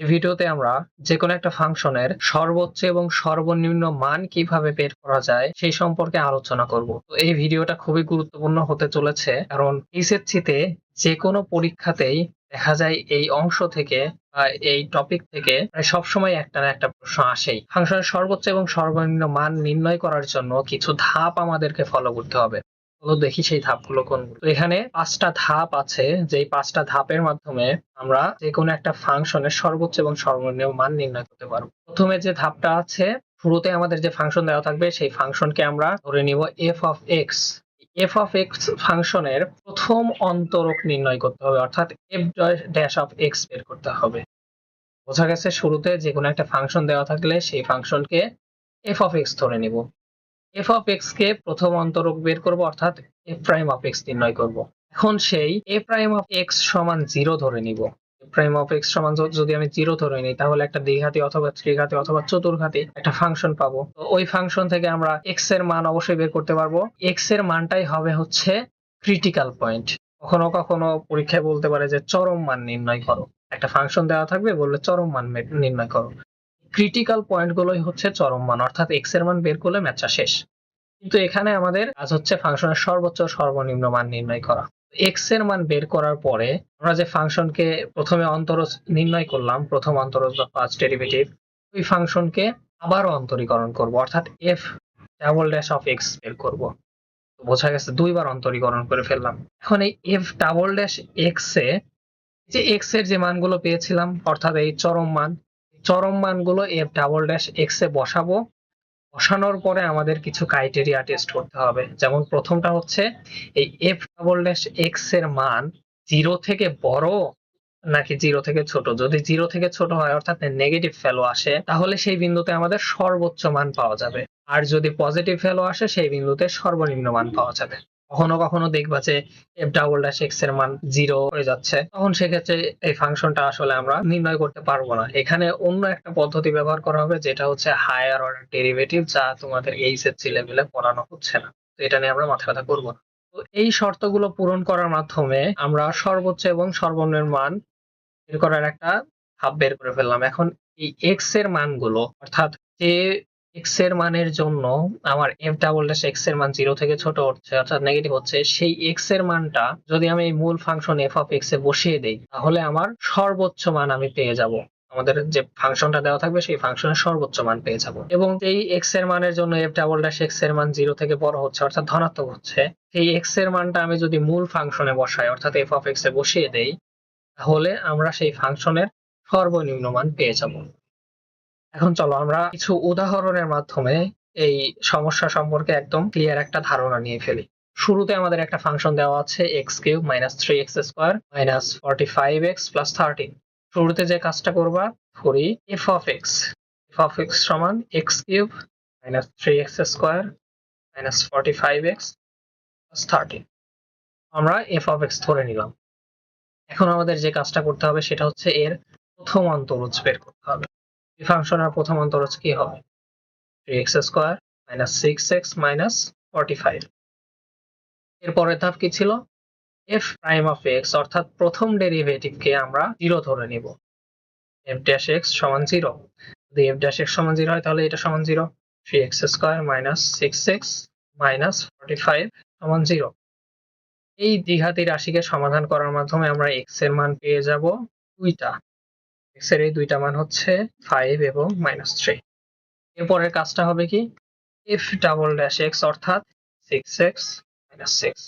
এই ভিডিওতে আমরা যেকোনো একটা ফাংশনের সর্বোচ্চ এবং সর্বনিম্ন মান কিভাবে বের করা যায় সেই সম্পর্কে আলোচনা করব। তো এই ভিডিওটা খুবই গুরুত্বপূর্ণ হতে চলেছে, কারণ এইচএসসিতে যেকোনো পরীক্ষাতেই দেখা যায় এই অংশ থেকে বা এই টপিক থেকে প্রায় সবসময় একটা না একটা প্রশ্ন আসেই। ফাংশনের সর্বোচ্চ এবং সর্বনিম্ন মান নির্ণয় করার জন্য কিছু ধাপ আমাদেরকে ফলো করতে হবে। চলো দেখি সেই ধাপগুলো কোনগুলো। তো এখানে 5টা ধাপ আছে, যেই 5টা ধাপের মাধ্যমে আমরা যেকোনো একটা ফাংশনের সর্বোচ্চ এবং সর্বনিম্ন মান নির্ণয় করতে পারবো। প্রথমে যে ধাপটা আছে, শুরুতে আমাদের যে ফাংশন দেওয়া থাকবে সেই ফাংশনকে আমরা ধরে নিব F of x. F of x ফাংশনের প্রথম অন্তরক নির্ণয় করতে হবে, অর্থাৎ এফ ড্যাশ অফ এক্স বের করতে হবে। বোঝা গেছে, শুরুতে যে কোনো একটা ফাংশন দেওয়া থাকলে সেই ফাংশনকে এফ অফ এক্স ধরে নিব। এফ অফ এক্স কে প্রথম অন্তরক বের করব, অর্থাৎ এফ প্রাইম অফ এক্স নির্ণয় করব। এখন সেই এ প্রাইম অফ এক্স সমান 0 ধরে নিব। এ প্রাইম অফ এক্স সমান যদি আমি 0 ধরে নিই, তাহলে একটা দ্বিঘাতী অথবা ত্রিঘাতী অথবা চতুর্ঘাতী একটা ফাংশন পাবো। তো ওই ফাংশন থেকে আমরা এক্স এর মান অবশ্যই বের করতে পারবো। এক্স এর মানটাই হবে হচ্ছে ক্রিটিক্যাল পয়েন্ট। কখনো কখনো পরীক্ষায় বলতে পারে যে চরম মান নির্ণয় করো। একটা ফাংশন দেওয়া থাকবে, বললে চরম মান নির্ণয় করো। ক্রিটিক্যাল পয়েন্ট গুলোই হচ্ছে চরম মান, অর্থাৎ এক্স এর মান বের করলে ম্যাচটা শেষ। কিন্তু এখানে আমাদের কাজ হচ্ছে ফাংশনের সর্বোচ্চ সর্বনিম্ন মান নির্ণয় করা। এক্স এর মান বের করার পরে আমরা যে ফাংশনকে প্রথমে অন্তরজ নির্ণয় করলাম, প্রথম অন্তরজ বা ফার্স্ট ডেরিভেটিভ, ওই ফাংশনকে আবারও অন্তরীকরণ করব, অর্থাৎ F double dash of x বের করব। বোঝা গেছে, দুইবার অন্তরীকরণ করে ফেললাম। এখন এই এফ ডাবল ড্যাশ এক্স এ যে এক্স এর যে মানগুলো পেয়েছিলাম, অর্থাৎ এই চরম মানগুলো এফ ডাবল ড্যাশ এক্স এ বসাবো। বসানোর পরে আমাদের কিছু ক্রাইটেরিয়া টেস্ট করতে হবে। যেমন প্রথমটা হচ্ছে এই এফ ডাবল ড্যাশ এক্স এর মান 0 থেকে বড় নাকি 0 থেকে ছোট। যদি 0 থেকে ছোট হয়, অর্থাৎ নেগেটিভ ভ্যালু আসে, তাহলে সেই বিন্দুতে আমাদের সর্বোচ্চ মান পাওয়া যাবে। আর যদি পজিটিভ ভ্যালু আসে, সেই বিন্দুতে সর্বনিম্ন মান পাওয়া যাবে। কখনো কখনো দেখবা যে এফ ডাবল ড্যাশ এক্স এর মান 0 হয়ে যাচ্ছে, তখন সেক্ষেত্রে এই ফাংশনটা আসলে আমরা নির্ণয় করতে পারবো না। এখানে অন্য একটা পদ্ধতি ব্যবহার করা হবে, যেটা হচ্ছে হায়ার অর্ডার ডেরিভেটিভ, যা তোমাদের এইচএসসি লেভেলে পড়ানো হচ্ছে না। তো এটা নিয়ে আমরা মাথা ব্যথা করবো না। তো এই শর্তগুলো পূরণ করার মাধ্যমে আমরা সর্বোচ্চ এবং সর্বনিম্ন মান বের করার একটা ধাপ বের করে ফেললাম। এখন এই এক্স এর মানগুলো, অর্থাৎ যে এক্স এর মানের জন্য আমার এফ ডাবল ড্যাশ এক্স এর মান 0 থেকে ছোট হচ্ছে, অর্থাৎ নেগেটিভ হচ্ছে, সেই এক্স এর মানটা যদি আমি এই মূল ফাংশন এফ অফ এক্স এ বসিয়ে দেই, তাহলে আমার সর্বোচ্চ মান আমি পেয়ে যাব। আমাদের যে ফাংশনটা দেওয়া থাকবে সেই ফাংশনের সর্বোচ্চ মান পেয়ে যাব। এবং এই এক্স এর মানের জন্য এফ ডাবল ড্যাশ এক্স এর মান 0 থেকে বড় হচ্ছে, অর্থাৎ ধনাত্মক হচ্ছে, সেই এক্স এর মানটা আমি যদি মূল ফাংশনে বসাই, অর্থাৎ এফ অফ এক্স এ বসিয়ে দেই, তাহলে আমরা সেই ফাংশনের সর্বনিম্ন মান পেয়ে যাব। এখন চলো আমরা কিছু উদাহরণের মাধ্যমে এই সমস্যা সম্পর্কে একদম ক্লিয়ার একটা ধারণা নিয়ে ফেলি। শুরুতে আমাদের একটা ফাংশন দেওয়া আছে x cube minus 3x square minus 45x plus 13। শুরুতে যে কাজটা করবা, করি এফ অফ এক্স সমান x cube minus 3x square minus 45x plus 13। আমরা এফ অফ এক্স ধরে নিলাম। এখন আমাদের যে কাজটা করতে হবে সেটা হচ্ছে এর প্রথম অন্তরজ বের করতে হবে। এই ফাংশনের প্রথম অন্তরজ কি হবে? 3x square minus 6x minus 45। এর পরের ধাপ কি ছিল? f প্রাইম অফ x, অর্থাৎ প্রথম ডেরিভেটিভকে আমরা 0 ধরে নিব। f ড্যাশ x সমান 0। যদি f ড্যাশ x সমান 0 হয়, তাহলে এটা সমান 0। 3x square minus 6x minus 45 সমান 0। এই দ্বিঘাতী রাশিকে সমাধান করার মাধ্যমে আমরা x এর মান পেয়ে যাব দুইটা। x এর এই দুইটা মান হচ্ছে 5 এবং -3। এরপরের কাজটা হবে কি? f ডাবল ড্যাশ x, অর্থাৎ 6x - 6।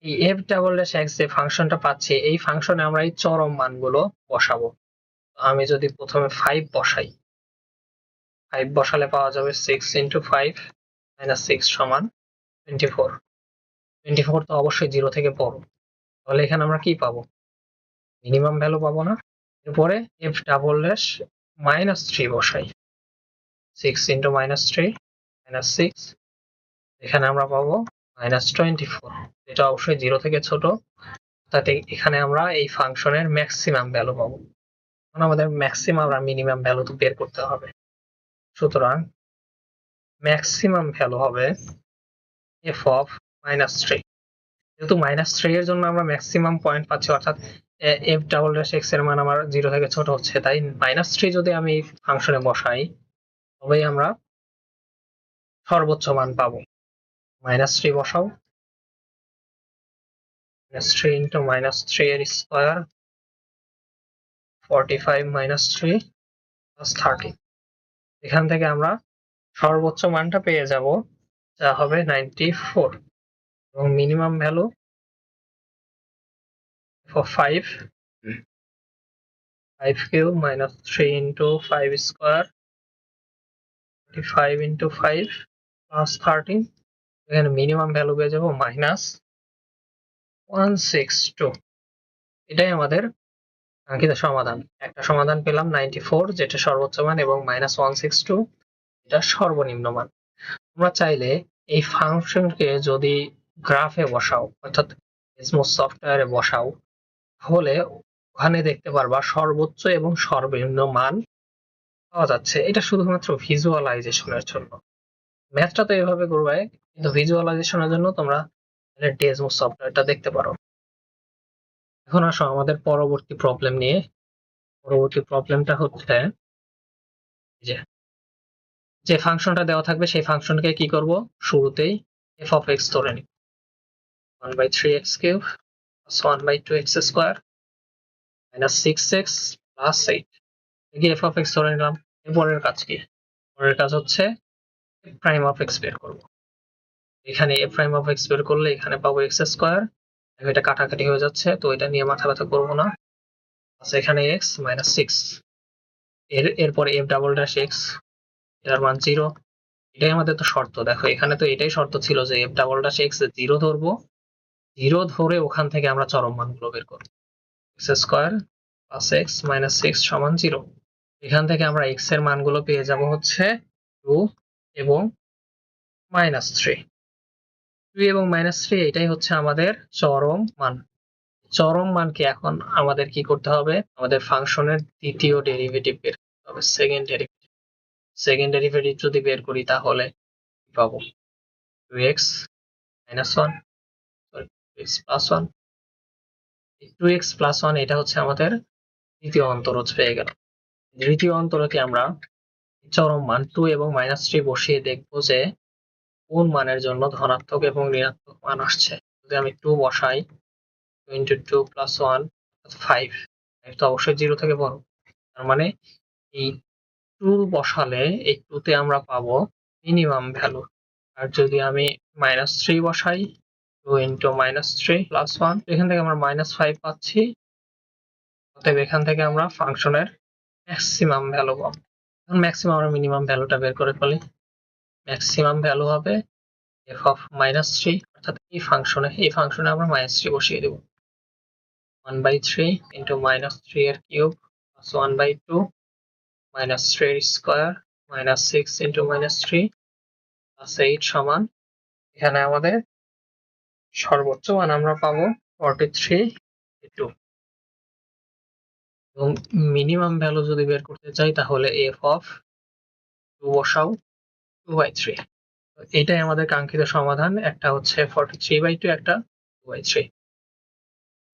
এই f ডাবল ড্যাশ x যে ফাংশনটা পাচ্ছি, এই ফাংশনে আমরা এই চরম মানগুলো বসাবো। আমি যদি প্রথমে 5 বসাই, 5 বসালে পাওয়া যাবে 6 × 5 - 6 সমান 24। 24 তো অবশ্যই 0 থেকে বড়। তাহলে এখানে আমরা কি পাবো? মিনিমাম ভ্যালু পাবো না? এরপরে f ডাবল ড্যাশ -3 বসাই। 6 × -3 - 6, এখানে আমরা পাবো -24, এটা অবশ্যই 0 থেকে ছোট। তাতে এখানে আমরা এই ফাংশনের ম্যাক্সিমাম ভ্যালু পাবো। এখন আমাদের ম্যাক্সিমাম আর মিনিমাম ভ্যালু তো বের করতে হবে। সুতরাং ম্যাক্সিমাম ভ্যালু হবে f of -3। যেহেতু -3 এর জন্য আমরা ম্যাক্সিমাম পয়েন্ট পাচ্ছি, অর্থাৎ এফ ডাবল ড্যাশ এক্স এর মান আমার 0 থেকে ছোট হচ্ছে, তাই -3 যদি আমি ফাংশনে বসাই তবেই আমরা সর্বোচ্চ মান পাবো। -3 বসাও, -3 ইন্টু -3 এর স্কোয়ার 45 -3 প্লাস 30। এখান থেকে আমরা সর্বোচ্চ মানটা পেয়ে যাব, যা হবে 94, এবং minimum value for 5 cube -3 into 5 square 45 into 5 plus 30। এখানে মিনিমাম ভ্যালু পেয়ে যাবো -162। এটাই আমাদের কাঙ্ক্ষিত সমাধান। একটা সমাধান পেলাম 94 যেটা সর্বোচ্চ মান, এবং -162 এটা সর্বনিম্ন মান। তোমরা চাইলে এই ফাংশনকে যদি গ্রাফে বসাও, অর্থাৎ এসমোস সফটওয়্যারে বসাও, তাহলে ওখানে দেখতে পারবা সর্বোচ্চ এবং সর্বনিম্ন মান পাওয়া যাচ্ছে। এটা শুধুমাত্র ভিজুয়ালাইজেশনের জন্য। ম্যাথটা তো এভাবে করবে, কিন্তু ভিজুয়ালাইজেশনের জন্য তোমরা ডেসমোস সফটওয়্যারটা দেখতে পারো। এখন আসো আমাদের পরবর্তী প্রবলেম নিয়ে। পরবর্তী প্রবলেমটা হচ্ছে যে যে ফাংশনটা দেওয়া থাকবে সেই ফাংশনকে কি করব, শুরুতেই f of x ধরে নিব। 1/3x cube plus 1/2x square minus 6x plus 8। একে f of x ধরে নিলাম। এরপরের কাজ কি? পরের কাজ হচ্ছে f prime of x বের করব। এখানে f prime of x বের করলে এখানে পাবো x স্কোয়ার, এটা কাটাকাটি হয়ে যাচ্ছে, তো এটা নিয়ে মাথা ব্যথা করবো না। আচ্ছা, এখানে x মাইনাস 6, এরপরে f ডাবল ড্যাশ x, এটার মান 0। এটাই আমাদের তো শর্ত। দেখো এখানে তো এটাই শর্ত ছিল যে f ডাবল ড্যাশ x 0 ধরবো, 0 ধরে ওখান থেকে আমরা চরম মানগুলো বের করবো। x square plus x minus 6 সমান 0। এখান থেকে আমরা x এর মানগুলো পেয়ে যাব হচ্ছে 2 এবং -3। 2 এবং -3 এটাই হচ্ছে আমাদের চরম মান। চরম মানকে এখন আমাদের কি করতে হবে, আমাদের ফাংশনের দ্বিতীয় ডেরিভেটিভ বের করতে হবে, সেকেন্ড ডেরিভেটিভ যদি বের করি তাহলে কি পাবো, 2x minus 1, sorry 2x plus 1। 2x plus 1 এটা হচ্ছে আমাদের দ্বিতীয় অন্তরজ পেয়ে গেল। দ্বিতীয় অন্তরকে আমরা চরম মান 2 এবং -3 বসিয়ে দেখব যে কোন মানের জন্য ধনাত্মক এবং ঋণাত্মক মান আসছে। যদি আমি 2 বসাই, 2 into 2 plus 1 5, তো অবশ্যই 0 থেকে বড়। তার মানে এই 2 বসালে এই 2 তে আমরা পাবো মিনিমাম ভ্যালু। আর যদি আমি -3 বসাই, 2 into -3 plus 1, এখান থেকে আমরা -5 পাচ্ছি। অতএব এখান থেকে আমরা ফাংশনের ম্যাক্সিমাম ভ্যালু পাবো। এখন ম্যাক্সিমাম আমরা মিনিমাম ভ্যালুটা বের করে ফেলি। ম্যাক্সিমাম ভ্যালু হবে f of -3, অর্থাৎ এই ফাংশনে আমরা -3 বসিয়ে দেব। 1/3 into -3 এর কিউব প্লাস 1/2 -3 এর স্কোয়ার মাইনাস 6 into -3 প্লাস 8 সমান, এখানে আমাদের সর্বোচ্চ মান আমরা পাবো 43/2। এবং মিনিমাম ভ্যালু যদি বের করতে চাই তাহলে f of 2 বসাও, 2/3। এটাই আমাদের কাঙ্ক্ষিত সমাধান। একটা হচ্ছে 43/2, একটা 2/3।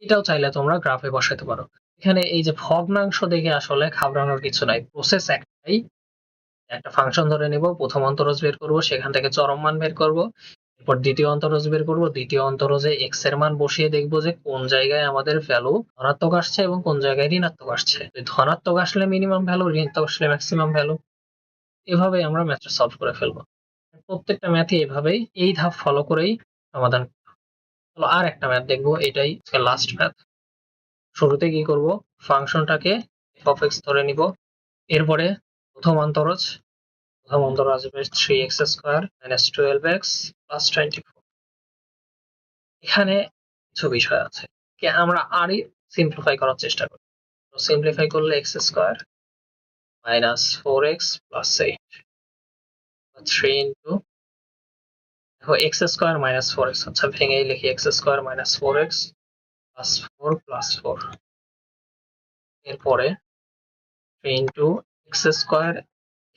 এটাও চাইলে তোমরা গ্রাফে বসাতে পারো। এখানে এই যে ভগ্নাংশ দেখে আসলে ঘাবড়ানোর কিছু নাই। প্রসেস একটাই, একটা ফাংশন ধরে নেব, প্রথম অন্তরজ বের করব, সেখান থেকে চরম মান বের করব, এরপর দ্বিতীয় অন্তরজ বের করব, দ্বিতীয় অন্তরজে x এর মান বসিয়ে দেখব যে কোন জায়গায় আমাদের ভ্যালু ধনাত্মক আসছে এবং কোন জায়গায় ঋণাত্মক আসছে। ধনাত্মক আসলে মিনিমাম ভ্যালু, ঋণাত্মক আসলে ম্যাক্সিমাম ভ্যালু। এভাবেই আমরা ম্যাথটা সলভ করে ফেলবো। প্রত্যেকটা ম্যাথই এভাবেই, এই ধাপ ফলো করেই সমাধান। চলো আর একটা ম্যাথ দেখবো, এটাই লাস্ট ম্যাথ। শুরুতে কি করব, ফাংশনটাকে f of x ধরে নিব, এরপরে প্রথম অন্তরজ আসবে 3x square minus 12x plus 24। এখানে কিছু বিষয় আছে, আমরা আরই সিম্পলিফাই করার চেষ্টা করি। তো সিম্পলিফাই করলে x square minus 4x plus 8 3 into, দেখো x স্কোয়ার মাইনাস 4x, আচ্ছা ভেঙেই লিখি, x square minus 4x plus 4 plus 4। এরপরে 3 ইন্টু x স্কোয়ার,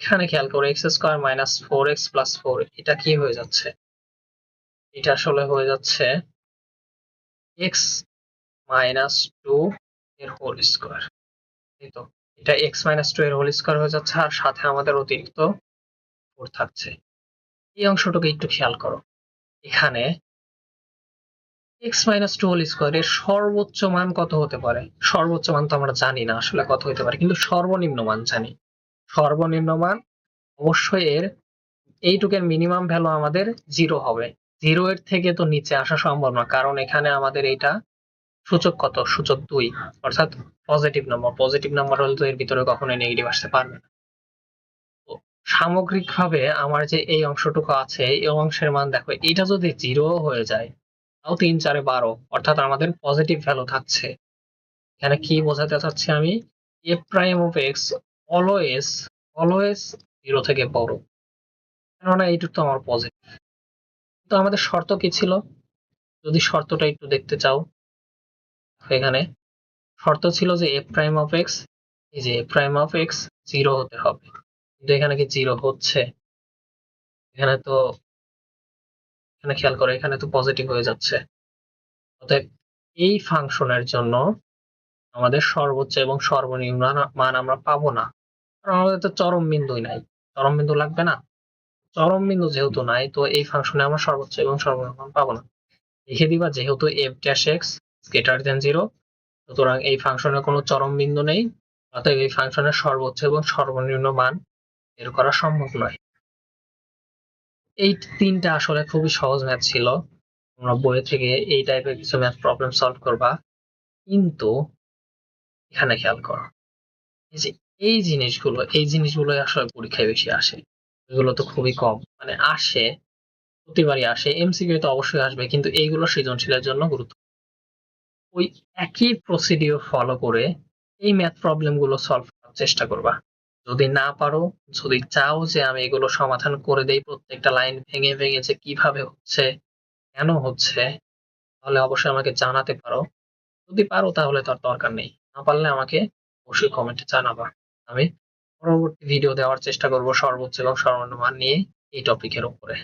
এখানে খেয়াল করো x square minus 4x plus 4, এটা কি হয়ে যাচ্ছে, এটা আসলে হয়ে যাচ্ছে এক্স মাইনাস টু এর হোল স্কোয়ার। এই তো এটা এক্স মাইনাস টু এর হোল স্কোয়ার হয়ে যাচ্ছে, আর সাথে আমাদের অতিরিক্ত 4 থাকছে। এই অংশটুকু একটু খেয়াল করো, এখানে এক্স মাইনাস টু হোল স্কোয়ারের সর্বোচ্চ মান কত হতে পারে? সর্বোচ্চ মান তো আমরা জানি না আসলে কত হতে পারে, কিন্তু সর্বনিম্ন মান জানি। সর্বনিম্ন মান অবশ্যই এর এইটুকের মিনিমাম ভ্যালু আমাদের 0 হবে। 0 এর থেকে তো নিচে আসা সম্ভব না, কারণ এখানে আমাদের এইটা সূচক কত? সূচক 2, অর্থাৎ পজিটিভ নাম্বার। পজিটিভ নাম্বার হলে তো এর ভিতরে কখনোই নেগেটিভ আসতে পারবে না। তো সামগ্রিকভাবে আমার যে এই অংশটুকু আছে, এই অংশের মান দেখো, এটা যদি 0 হয়ে যায়, তাও 3 4 12, অর্থাৎ আমাদের পজিটিভ ভ্যালু থাকছে। এখানে কি বোঝাতে চাচ্ছি আমি? F prime of x always always 0 থেকে বড়, কেননা এইটুকু তো আমার পজিটিভ। তো আমাদের শর্ত কি ছিল? যদি শর্তটা একটু দেখতে চাও, এখানে শর্ত ছিল যে এফ প্রাইম অফ এক্স, এই যে এফ প্রাইম অফ এক্স 0 হতে হবে, কিন্তু এখানে কি 0 হচ্ছে? এখানে তো, এখানে খেয়াল করো, এখানে তো পজিটিভ হয়ে যাচ্ছে। অতএব এই ফাংশনের জন্য আমাদের সর্বোচ্চ এবং সর্বনিম্ন মান আমরা পাবো না, কারণ আমাদের তো চরম বিন্দুই নাই। চরম বিন্দু লাগবে না? চরম বিন্দু যেহেতু নাই, তো এই ফাংশনে আমরা সর্বোচ্চ এবং সর্বনিম্ন মান পাবো না। লিখে দিবা, যেহেতু F dash x greater than 0, সুতরাং এই ফাংশনের কোনো চরম বিন্দু নেই, অতএব এই ফাংশনের সর্বোচ্চ এবং সর্বনিম্ন মান বের করা সম্ভব নয়। এই তিনটা আসলে খুবই সহজ ম্যাথ ছিল, তোমরা বই থেকে এই টাইপের কিছু ম্যাথ প্রবলেম সলভ করবা। কিন্তু এখানে খেয়াল করো, এই যে এই জিনিসগুলো আসলে পরীক্ষায় বেশি আসে। এগুলো তো খুবই কম, মানে আসে, প্রতিবারই আসে। এমসিকিউ তো অবশ্যই আসবে, কিন্তু এইগুলো সৃজনশীলের জন্য গুরুত্ব। ওই একই প্রসিডিওর ফলো করে এই ম্যাথ প্রবলেম গুলো সলভ করার চেষ্টা করবা। যদি না পারো, যদি চাও যে আমি এগুলো সমাধান করে দেই প্রত্যেকটা লাইন ভেঙে ভেঙে যে কিভাবে হচ্ছে, কেন হচ্ছে, তাহলে অবশ্যই আমাকে জানাতে পারো। যদি পারো তাহলে তো আর দরকার নেই, না পারলে আমাকে অবশ্যই কমেন্টে জানাবা। আমি পরবর্তী ভিডিও দেওয়ার চেষ্টা করব সর্বোচ্চ এবং সর্বনিম্ন মান নিয়ে এই টপিকের উপরে।